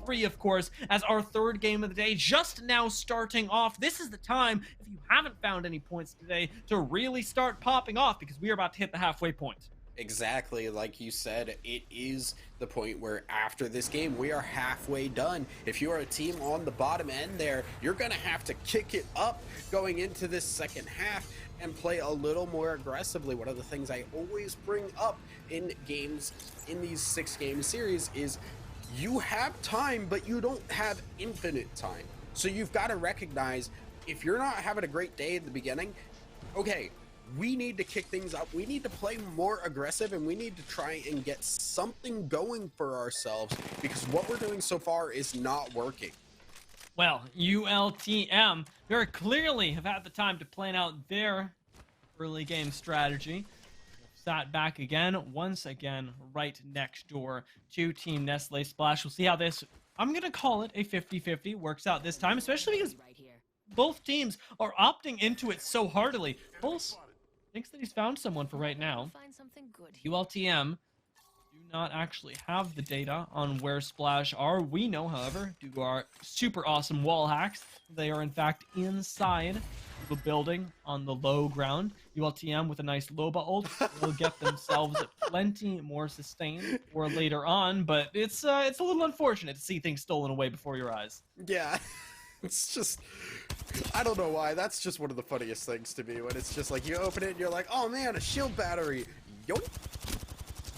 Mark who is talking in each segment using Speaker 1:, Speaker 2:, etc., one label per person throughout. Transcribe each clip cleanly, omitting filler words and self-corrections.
Speaker 1: 3v3, of course, as our third game of the day, just now starting off. This is the time, if you haven't found any points today, to really start popping off, because we are about to hit the halfway point.
Speaker 2: Exactly, like you said, it is the point where after this game we are halfway done. If you are a team on the bottom end there, you're gonna have to kick it up going into this second half and play a little more aggressively. One of the things I always bring up in games in these 6-game series is you have time, but you don't have infinite time. So you've got to recognize, if you're not having a great day at the beginning, okay, we need to kick things up. We need to play more aggressive, and we need to try and get something going for ourselves, because what we're doing so far is not working.
Speaker 1: Well, ULTM very clearly have had the time to plan out their early game strategy. Sat back again, once again, right next door to Team Nestle Splash. We'll see how this, I'm going to call it a 50-50, works out this time, especially because both teams are opting into it so heartily. Pulse thinks that he's found someone for right now. ULTM do not actually have the data on where Splash are. We know, however, due to our super awesome wall hacks, they are in fact inside the building on the low ground. ULTM with a nice Loba ult will get themselves plenty more sustain for later on, but it's a little unfortunate to see things stolen away before your eyes.
Speaker 2: Yeah. It's just, I don't know why, that's just one of the funniest things to me, when it's just like you open it and you're like, oh man, a shield battery. Yoink.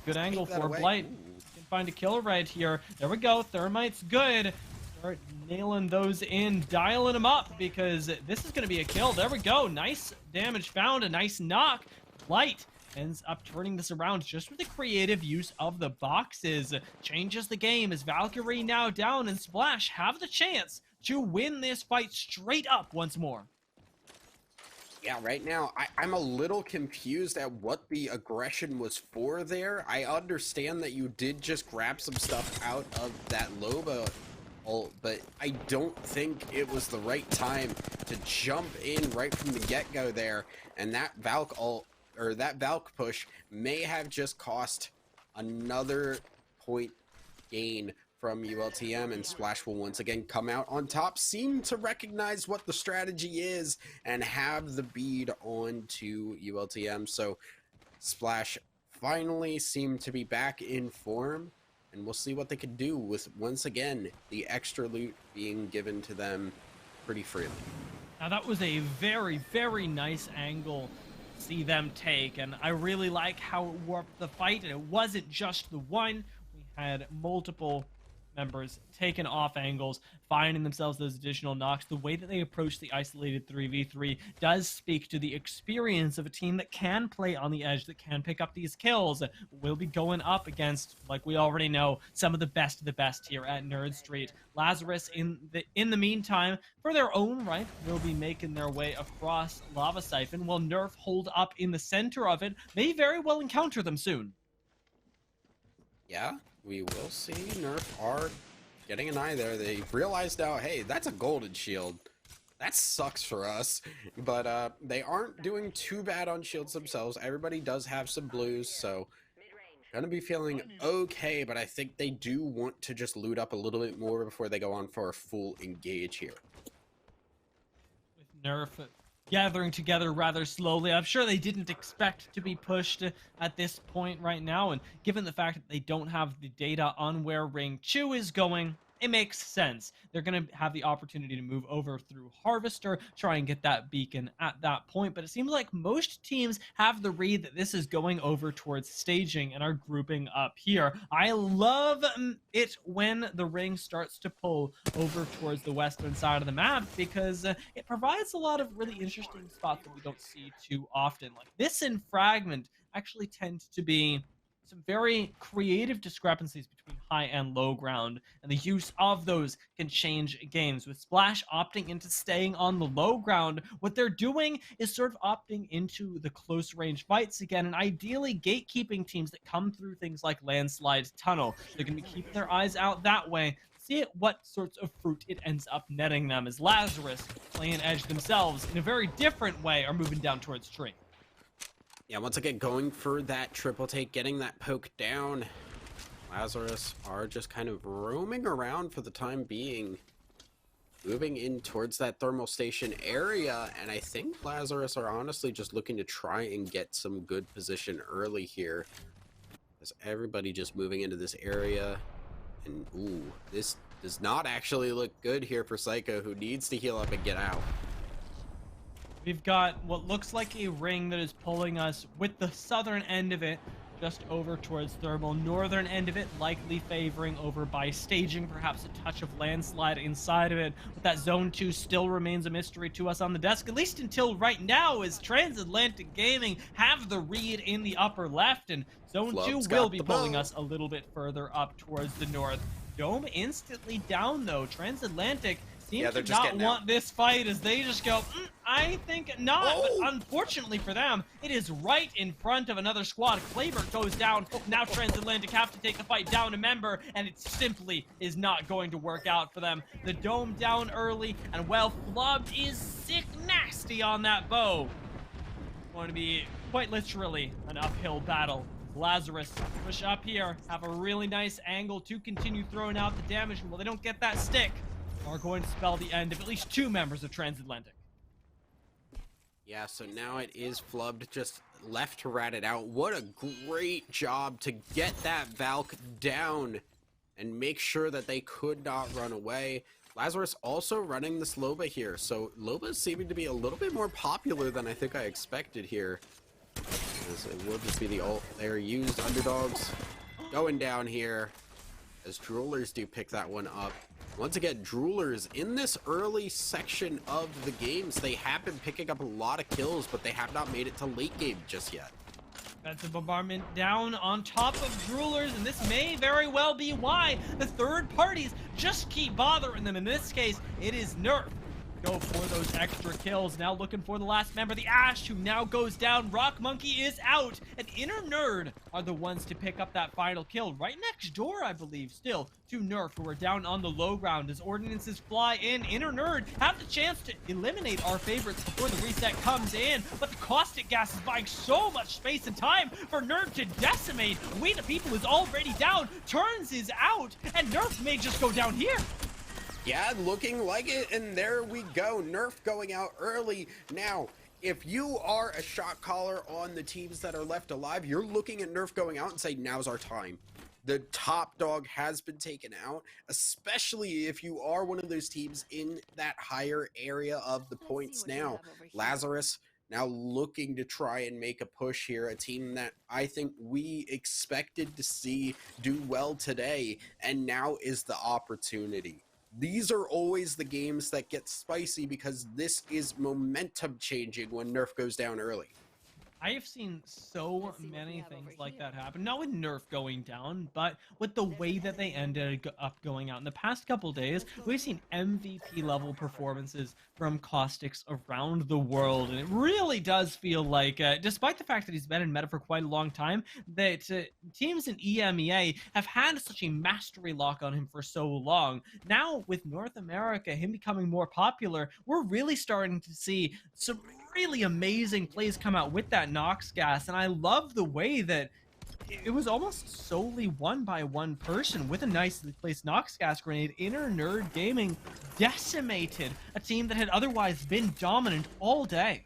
Speaker 1: Good angle for Blight. Can find a kill right here. There we go. Thermite's good. Start nailing those in, dialing them up, because this is going to be a kill. There we go. Nice damage found. A nice knock. Blight ends up turning this around just with the creative use of the boxes. Changes the game as Valkyrie now down, and Splash have the chance to win this fight straight up once more.
Speaker 2: Yeah, right now, I'm a little confused at what the aggression was for there. I understand that you did just grab some stuff out of that Loba ult, but I don't think it was the right time to jump in right from the get-go there, and that Valk ult, or that Valk push, may have just cost another point gain from ULTM, and Splash will once again come out on top, seem to recognize what the strategy is, and have the bead on to ULTM. So Splash finally seem to be back in form, and we'll see what they can do with, once again, the extra loot being given to them pretty freely.
Speaker 1: Now that was a very, very nice angle to see them take, and I really like how it warped the fight, and it wasn't just the one. We had multiple members taking off angles, finding themselves those additional knocks. The way that they approach the isolated 3v3 does speak to the experience of a team that can play on the edge, that can pick up these kills. We'll be going up against, like we already know, some of the best here at Nerd Street. Lazarus, in the meantime, for their own right, will be making their way across Lava Siphon, while Nerf hold up in the center of it. May very well encounter them soon.
Speaker 2: Yeah, we will see. Nerf are getting an eye there. They realized now, hey, that's a golden shield. That sucks for us. But they aren't doing too bad on shields themselves. Everybody does have some blues, so gonna be feeling okay, but I think they do want to just loot up a little bit more before they go on for a full engage here.
Speaker 1: With Nerf gathering together rather slowly. I'm sure they didn't expect to be pushed at this point right now, and given the fact that they don't have the data on where Ring Chu is going, it makes sense. They're going to have the opportunity to move over through Harvester, try and get that beacon at that point, but it seems like most teams have the read that this is going over towards staging and are grouping up here. I love it when the Ring starts to pull over towards the western side of the map, because it provides a lot of really interesting spots that we don't see too often. Like this and Fragment actually tend to be some very creative discrepancies between high and low ground, and the use of those can change games. With Splash opting into staying on the low ground, what they're doing is sort of opting into the close range fights again, and ideally gatekeeping teams that come through things like Landslide Tunnel. They're going to be keeping their eyes out that way. See what sorts of fruit it ends up netting them, as Lazarus, playing edge themselves in a very different way, are moving down towards Tree.
Speaker 2: Yeah, once again, going for that triple take, getting that poke down. Lazarus are just kind of roaming around for the time being, moving in towards that thermal station area, and I think Lazarus are honestly just looking to try and get some good position early here, as everybody just moving into this area. And ooh, this does not actually look good here for Psycho, who needs to heal up and get out.
Speaker 1: We've got what looks like a ring that is pulling us with the southern end of it just over towards thermal, northern end of it likely favoring over by staging, perhaps a touch of landslide inside of it. But that zone 2 still remains a mystery to us on the desk, at least until right now, as Transatlantic Gaming have the read in the upper left, and zone
Speaker 2: Flub's
Speaker 1: 2 will
Speaker 2: got
Speaker 1: be
Speaker 2: the
Speaker 1: pulling
Speaker 2: bow.
Speaker 1: us a little bit further up towards the north. Dome instantly down though. Transatlantic seem
Speaker 2: Yeah,
Speaker 1: to
Speaker 2: they're just
Speaker 1: not
Speaker 2: getting
Speaker 1: want
Speaker 2: out.
Speaker 1: this fight, as they just go, I think not.
Speaker 2: Oh!
Speaker 1: But unfortunately for them, it is right in front of another squad. Claver goes down. Now Transatlantic have to take the fight down a member, and it simply is not going to work out for them. The Dome down early, and well, Flubbed is sick nasty on that bow. Going to be quite literally an uphill battle. Lazarus push up here, have a really nice angle to continue throwing out the damage. Well, they don't get that stick, are going to spell the end of at least 2 members of Transatlantic.
Speaker 2: Yeah, so now it is Flubbed just left to rat it out. What a great job to get that Valk down and make sure that they could not run away. Lazarus also running this Loba here, so Loba is seeming to be a little bit more popular than I think I expected here. As it will just be the ult there used. Underdogs going down here, as Droolers do pick that one up. Once again, Droolers in this early section of the games, they have been picking up a lot of kills, but they have not made it to late game just yet.
Speaker 1: That's a bombardment down on top of Droolers, and this may very well be why the third parties just keep bothering them. In this case, it is Nerf. Go for those extra kills. Now looking for the last member, the Ash, who now goes down. Rock Monkey is out, and Inner Nerd are the ones to pick up that final kill. Right next door, I believe, still, to Nerf, who are down on the low ground as ordinances fly in. Inner Nerd have the chance to eliminate our favorites before the reset comes in, but the caustic gas is buying so much space and time for Nerd to decimate. We the People is already down. Turns is out, and Nerf may just go down here.
Speaker 2: Yeah, looking like it, and there we go. Nerf going out early. Now, if you are a shot caller on the teams that are left alive, you're looking at Nerf going out and saying, now's our time. The top dog has been taken out, especially if you are one of those teams in that higher area of the points now. Lazarus now looking to try and make a push here, a team that I think we expected to see do well today, and now is the opportunity. These are always the games that get spicy because this is momentum changing when Nerf goes down early.
Speaker 1: I have seen so many things like that happen, not with Nerf going down, but with the way that they ended up going out. In the past couple days, we've seen MVP level performances from Caustics around the world, and it really does feel like, despite the fact that he's been in meta for quite a long time, that teams in EMEA have had such a mastery lock on him for so long. Now, with North America, him becoming more popular, we're really starting to see some really amazing plays come out with that Nox gas, and I love the way that it was almost solely won by one person with a nicely placed Nox gas grenade. Inner Nerd Gaming decimated a team that had otherwise been dominant all day.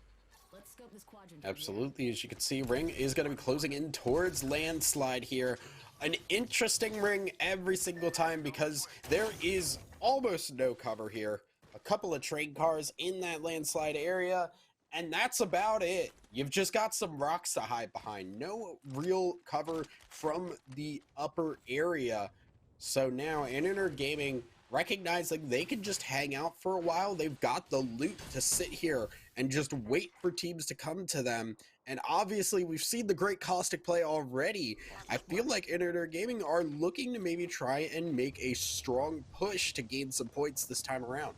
Speaker 2: Absolutely, as you can see, Ring is going to be closing in towards Landslide here. An interesting ring every single time because there is almost no cover here. A couple of train cars in that Landslide area, and that's about it. You've just got some rocks to hide behind. No real cover from the upper area. So now Inner Gaming recognizing they can just hang out for a while. They've got the loot to sit here and just wait for teams to come to them. And obviously we've seen the great Caustic play already. I feel like Inner Gaming are looking to maybe try and make a strong push to gain some points this time around.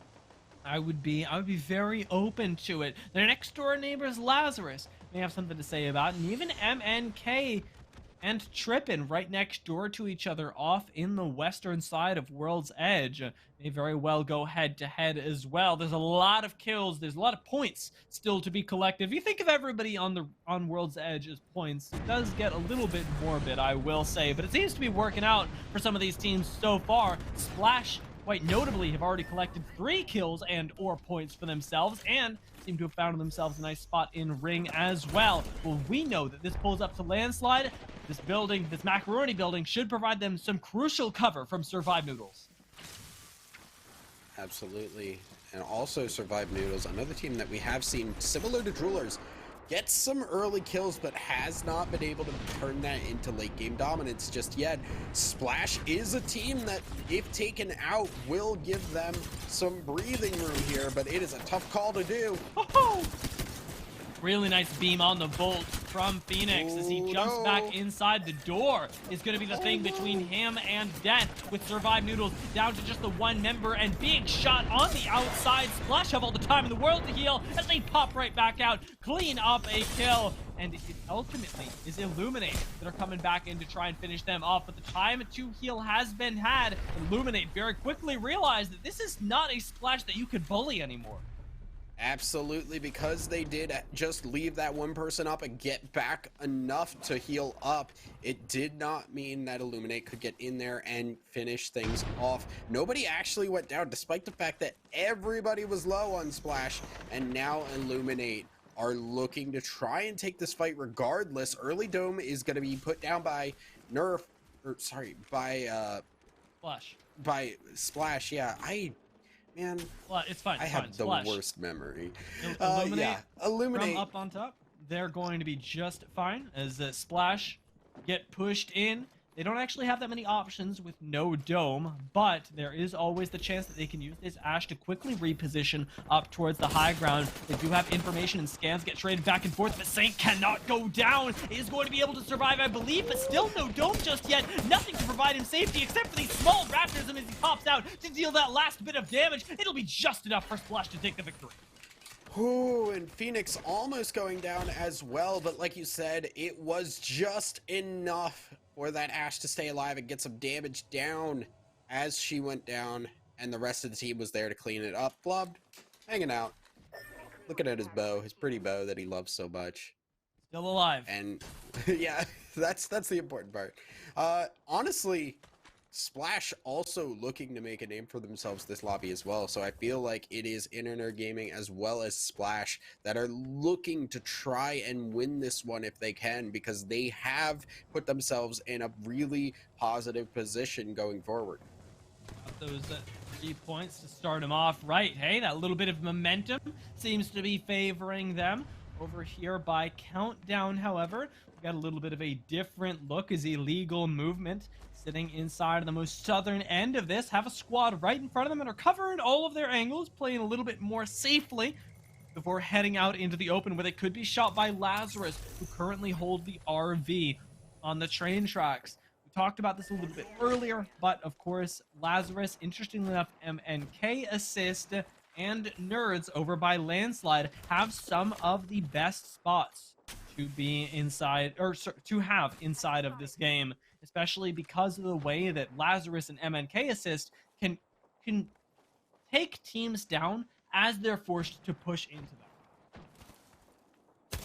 Speaker 1: I would be very open to it. Their next door neighbors, Lazarus, may have something to say about it, and even MNK and Trippin right next door to each other off in the western side of World's Edge. May very well go head to head as well. There's a lot of kills, there's a lot of points still to be collected. If you think of everybody on World's Edge as points, it does get a little bit morbid, I will say, but it seems to be working out for some of these teams so far. Splash, quite notably, have already collected 3 kills and or points for themselves, and seem to have found themselves a nice spot in ring as well. Well, we know that this pulls up to landslide. This building, this macaroni building, should provide them some crucial cover from Survive Noodles.
Speaker 2: Absolutely. And also Survive Noodles, another team that we have seen, similar to Droolers, gets some early kills, but has not been able to turn that into late game dominance just yet. Splash is a team that, if taken out, will give them some breathing room here, but it is a tough call to do.
Speaker 1: Oh! Really nice beam on the Volt from Phoenix as he jumps back inside the door. Is going to be the thing between him and death, with Survive Noodles down to just the 1 member and being shot on the outside. Splash have all the time in the world to heal as they pop right back out, clean up a kill. And it ultimately is Illuminate that are coming back in to try and finish them off. But the time to heal has been had. Illuminate very quickly realized that this is not a Splash that you could bully anymore.
Speaker 2: Absolutely, because they did just leave that 1 person up and get back enough to heal up, it did not mean that Illuminate could get in there and finish things off. Nobody actually went down, despite the fact that everybody was low on Splash, and now Illuminate are looking to try and take this fight regardless. Early Dome is going to be put down by by Splash. Yeah, man,
Speaker 1: well, it's fine.
Speaker 2: I have the
Speaker 1: Splash.
Speaker 2: worst memory.
Speaker 1: Illuminate,
Speaker 2: Illuminate
Speaker 1: from up on top. They're going to be just fine as Splash get pushed in. They don't actually have that many options with no dome, but there is always the chance that they can use this Ash to quickly reposition up towards the high ground. They do have information, and scans get traded back and forth, but Saint cannot go down. He is going to be able to survive, I believe, but still no dome just yet. Nothing to provide him safety except for these small raptors, and as he pops out to deal that last bit of damage, it'll be just enough for Splash to take the victory.
Speaker 2: Ooh, and Phoenix almost going down as well, but like you said, it was just enough for that Ash to stay alive and get some damage down as she went down, and the rest of the team was there to clean it up. Flub, hanging out, looking at his bow, his pretty bow that he loves so much.
Speaker 1: Still alive.
Speaker 2: And yeah, that's the important part. Honestly, Splash also looking to make a name for themselves this lobby as well, so I feel like it is Internet Gaming as well as Splash that are looking to try and win this one if they can, because they have put themselves in a really positive position going forward.
Speaker 1: Those 3 points to start them off right. Hey, that little bit of momentum seems to be favoring them. Over here by Countdown, however, we got a little bit of a different look as Illegal Movement sitting inside of the most southern end of this, have a squad right in front of them and are covering all of their angles, playing a little bit more safely before heading out into the open where they could be shot by Lazarus, who currently hold the RV on the train tracks. We talked about this a little bit earlier, but of course, Lazarus, interestingly enough, MNK assist and Nerds over by Landslide have some of the best spots to be inside, or to have inside of this game, especially because of the way that Lazarus and MNK assist can take teams down as they're forced to push into them.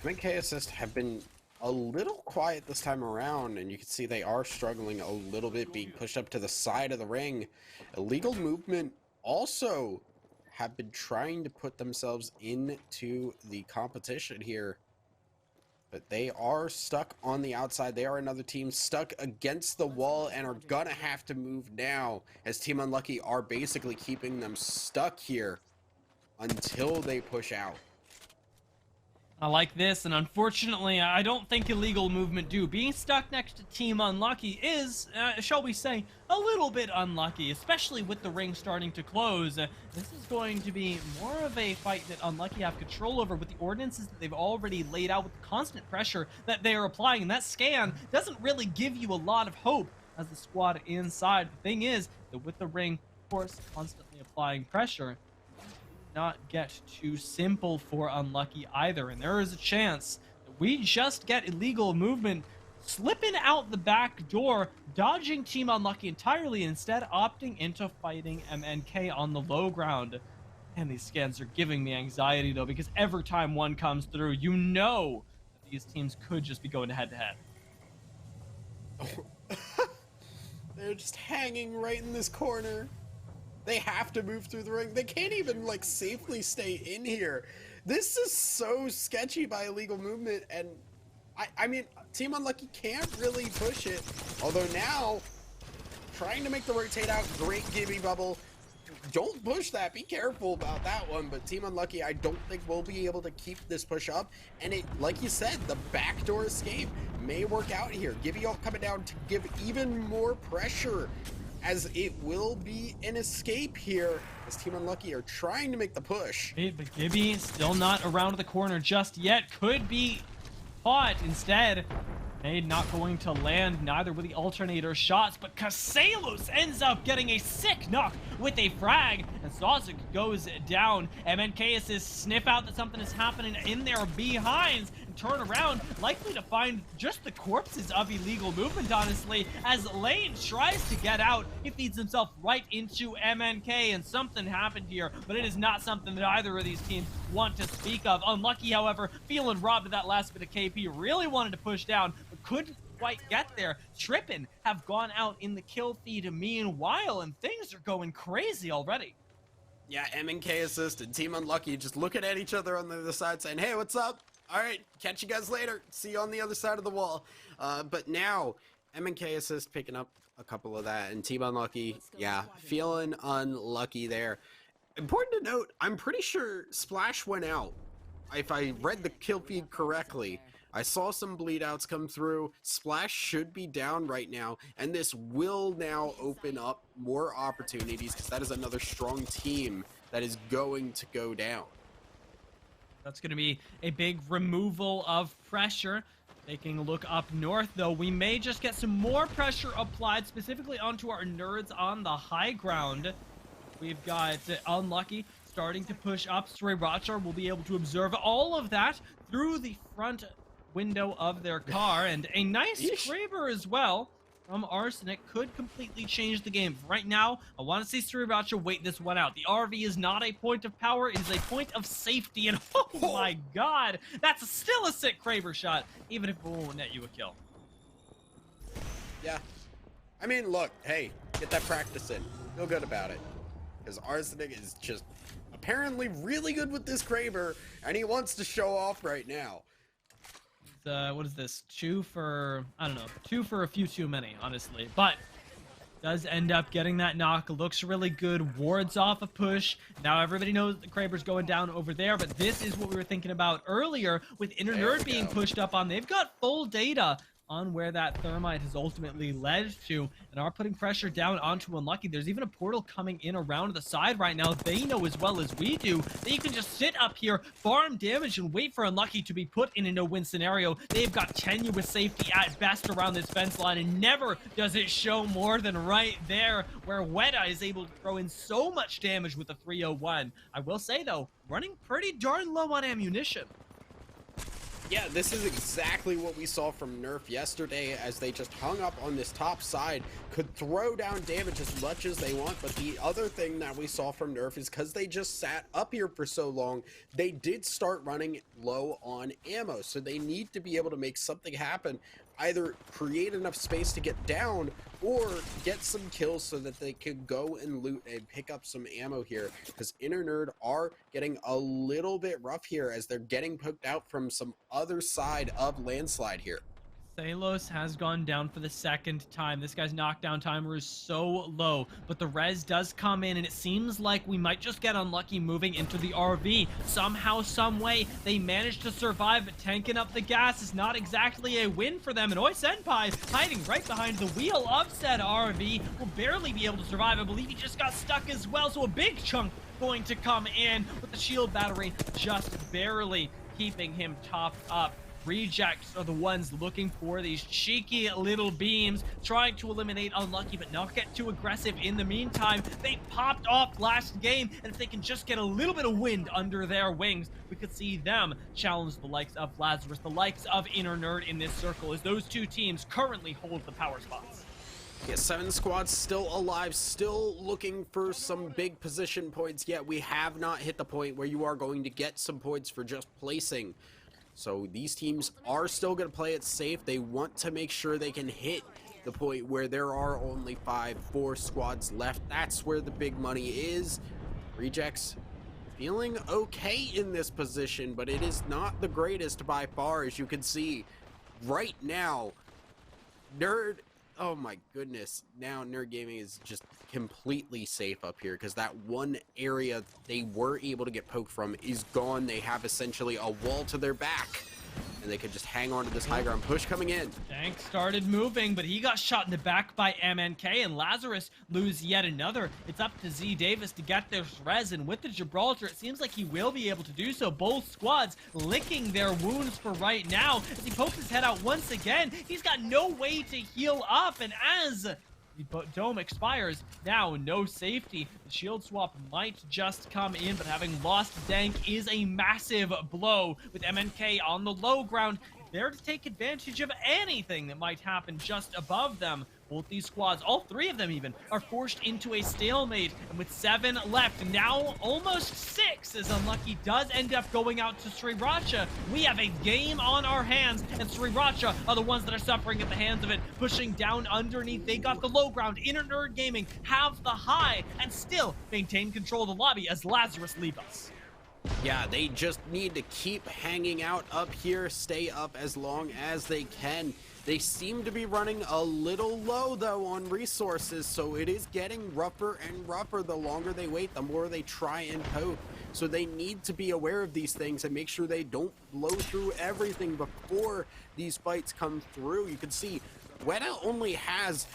Speaker 2: MNK assist have been a little quiet this time around, and you can see they are struggling a little bit, being pushed up to the side of the ring. Illegal Movement also have been trying to put themselves into the competition here, but they are stuck on the outside. They are another team stuck against the wall and are gonna have to move now, as Team Unlucky are basically keeping them stuck here until they push out.
Speaker 1: I like this, and unfortunately, I don't think Illegal Movement do. Being stuck next to Team Unlucky is, shall we say, a little bit unlucky, especially with the ring starting to close. This is going to be more of a fight that Unlucky have control over with the ordinances that they've already laid out, with the constant pressure that they are applying. And that scan doesn't really give you a lot of hope as the squad inside. The thing is that with the ring, of course, constantly applying pressure, not get too simple for Unlucky either, and there is a chance that we just get illegal movement slipping out the back door, dodging Team Unlucky entirely, instead opting into fighting MNK on the low ground. And these scans are giving me anxiety, though, because every time one comes through, you know that these teams could just be going head-to-head.
Speaker 2: They're just hanging right in this corner. They have to move through the ring. They can't even, like, safely stay in here. This is so sketchy by illegal movement, and I mean, Team Unlucky can't really push it. Although now, trying to make the rotate out, great Gibby bubble. Don't push that. Be careful about that one. But Team Unlucky, I don't think we'll be able to keep this push up. And it, like you said, the backdoor escape may work out here. Gibby all coming down to give even more pressure, as it will be an escape here, as Team Unlucky are trying to make the push.
Speaker 1: But Gibby still not around the corner just yet. Could be caught instead. Nade not going to land, neither with the alternator shots, but Caselos ends up getting a sick knock with a frag, and Sawzik goes down. MNK assist, sniff out that something is happening in their behinds, and turn around, likely to find just the corpses of illegal movement, honestly, as Lane tries to get out. He feeds himself right into MNK, and something happened here, but it is not something that either of these teams want to speak of. Unlucky, however, feeling robbed of that last bit of KP, really wanted to push down, but couldn't quite get there. Trippin have gone out in the kill feed meanwhile, and things are going crazy already.
Speaker 2: Yeah, MNK assisted. Team Unlucky just looking at each other on the other side saying, hey, what's up? All right, catch you guys later. See you on the other side of the wall. But now, MNK assist picking up a couple of that, and Team Unlucky, yeah, feeling unlucky there. Important to note, I'm pretty sure Splash went out. If I read the kill feed correctly, I saw some bleed outs come through. Splash should be down right now, and this will now open up more opportunities, because that is another strong team that is going to go down.
Speaker 1: That's going to be a big removal of pressure. Taking a look up north, though, we may just get some more pressure applied, specifically onto our nerds on the high ground. We've got Unlucky starting to push up. Sriracha will be able to observe all of that through the front window of their car, and a nice Kraber as well from Arsenic could completely change the game. Right now, I want to see Sriracha wait this one out. The RV is not a point of power, it is a point of safety, and oh my god, that's still a sick Kraber shot, even if it won't net you a kill.
Speaker 2: Yeah. I mean, look, hey, get that practice in. Feel good about it. Because Arsenic is just apparently really good with this Kraber, and he wants to show off right now.
Speaker 1: What is this? 2 for, I don't know, 2 for a few too many, honestly. But does end up getting that knock. Looks really good. Wards off a push. Now everybody knows the Kraber's going down over there, but this is what we were thinking about earlier with Inner Nerd being pushed up on. They've got full data on where that thermite has ultimately led to, and are putting pressure down onto Unlucky. There's even a portal coming in around the side right now. They know as well as we do that you can just sit up here, farm damage, and wait for Unlucky to be put in a no-win scenario. They've got tenuous safety at best around this fence line, and never does it show more than right there, where Weta is able to throw in so much damage with the 301. I will say, though, running pretty darn low on ammunition.
Speaker 2: Yeah, this is exactly what we saw from Nerf yesterday, as they just hung up on this top side, could throw down damage as much as they want. But the other thing that we saw from Nerf is because they just sat up here for so long, they did start running low on ammo. So they need to be able to make something happen, either create enough space to get down or get some kills so that they could go and loot and pick up some ammo here, because Inner Nerd are getting a little bit rough here as they're getting poked out from some other side of Landslide here.
Speaker 1: Salos has gone down for the second time. This guy's knockdown timer is so low, but the res does come in, and it seems like we might just get Unlucky moving into the RV. Somehow, some way, they managed to survive, but tanking up the gas is not exactly a win for them, and Oi Senpai, hiding right behind the wheel of said RV, will barely be able to survive. I believe he just got stuck as well, so a big chunk going to come in with the shield battery just barely keeping him topped up. Rejects are the ones looking for these cheeky little beams, trying to eliminate Unlucky, but not get too aggressive in the meantime. They popped off last game, and if they can just get a little bit of wind under their wings, we could see them challenge the likes of Lazarus, the likes of Inner Nerd in this circle, as those two teams currently hold the power spots.
Speaker 2: Yeah, 7 squads still alive, still looking for some big position points, yet we have not hit the point where you are going to get some points for just placing. So these teams are still going to play it safe. They want to make sure they can hit the point where there are only 4 squads left. That's where the big money is. Rejects feeling okay in this position, but it is not the greatest by far, as you can see right now. Nerd, oh my goodness, now Nerd Gaming is just completely safe up here, because that one area they were able to get poked from is gone. They have essentially a wall to their back, and they could just hang on to this high ground push coming in.
Speaker 1: Dank started moving, but he got shot in the back by MNK, and Lazarus lose yet another. It's up to Z Davis to get this res, and with the Gibraltar, it seems like he will be able to do so. Both squads licking their wounds for right now. As he pokes his head out once again, he's got no way to heal up, and as the dome expires, now no safety. The shield swap might just come in, but having lost Dank is a massive blow, with MNK on the low ground, there to take advantage of anything that might happen just above them. Both these squads, all 3 of them even, are forced into a stalemate, and with 7 left, now almost 6, as Unlucky does end up going out to Sriracha. We have a game on our hands, and Sriracha are the ones that are suffering at the hands of it, pushing down underneath. They got the low ground. Inner Nerd Gaming have the high, and still maintain control of the lobby as Lazarus leave us.
Speaker 2: Yeah, they just need to keep hanging out up here, stay up as long as they can. They seem to be running a little low, though, on resources, so it is getting rougher and rougher the longer they wait, the more they try and poke. So they need to be aware of these things and make sure they don't blow through everything before these fights come through. You can see Weta only has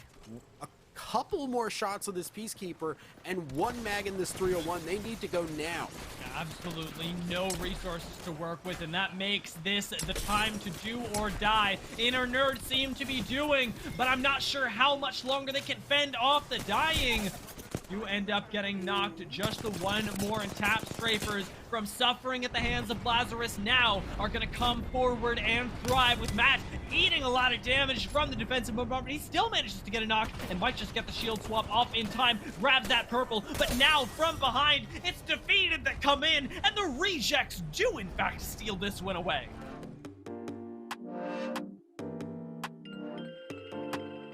Speaker 2: a couple more shots of this Peacekeeper and 1 mag in this 301. They need to go now.
Speaker 1: Absolutely no resources to work with, and that makes this the time to do or die. Inner Nerd seem to be doing, but I'm not sure how much longer they can fend off the dying. You end up getting knocked. Just the 1 more, and Tap Strafers, from suffering at the hands of Lazarus, now are going to come forward and thrive, with Matt eating a lot of damage from the defensive bombardment. He still manages to get a knock and might just get the shield swap off in time, grabs that purple, but now from behind, it's Defeated that come in, and the Rejects do in fact steal this one away.